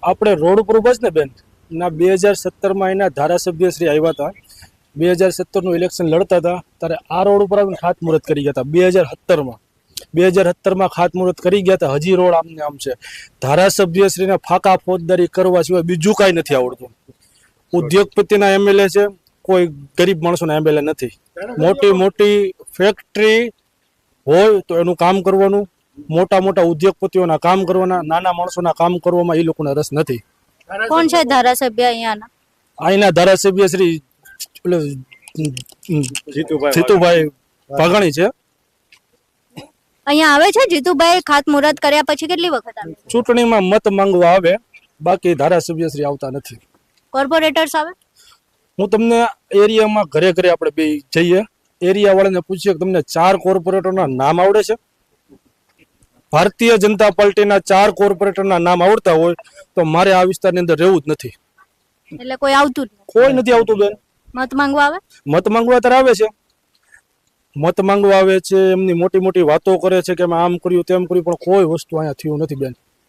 આપણે રોડ ઉપર બસ ને બેન ના 2017 એના ધારાસભ્ય શ્રી આવ્યા હતા. 2017 ઇલેક્શન લડતા હતા ત્યારે આ રોડ ઉપર આવીને ખાતમુહૂર્ત કરી ગયા હતા. 2017 ખાતમુહૂર્ત કરી ગયા હતા. હજી રોડ આમને આમ છે. ધારાસભ્ય શ્રીને ફાકા ફોજદારી કરવા સિવાય બીજું કાંઈ નથી આવડતું. ઉદ્યોગપતિના એમએલએ છે, કોઈ ગરીબ માણસોના એમએલએ નથી. મોટી મોટી ફેક્ટરી હોય તો એનું કામ કરવાનું, મોટા મોટા ઉદ્યોગપતિઓના કામ કરવાના, નાના માણસોના કામ કરવામાં એ લોકોને રસ નથી. કોણ છે ધારાસભ્ય અહીંયાના? અહીંના ધારાસભ્ય શ્રી જીતુભાઈ વાઘાણી છે. અહીંયા આવે છે જીતુભાઈ ખાતમુહૂર્ત કર્યા પછી કેટલી વખત આવે? ચૂંટણીમાં મત માંગવા આવે, બાકી ધારાસભ્ય શ્રી આવતા નથી. કોર્પોરેટર્સ આવે? હું તમને એરિયામાં ઘરે ઘરે આપણે બે જઈએ, એરિયા વાળાને પૂછીએ કે તમને 4 કોર્પોરેટરના નામ આવડે છે? ભારતીય જનતા પાર્ટીના 4 કોર્પોરેટરના નામ આવડતા હોય તો મારે આ વિસ્તારની અંદર રહેવું જ નથી. એટલે કોઈ આવતું જ નથી? કોઈ નથી આવતું બેન. મત માંગવા આવે? મત માંગવા ત્યારે આવે છે, મત માંગવા આવે છે, એમની મોટી મોટી વાતો કરે છે કે અમે આમ કર્યું તેમ કર્યું, પણ કોઈ વસ્તુ અહીંયા થયું નથી બેન.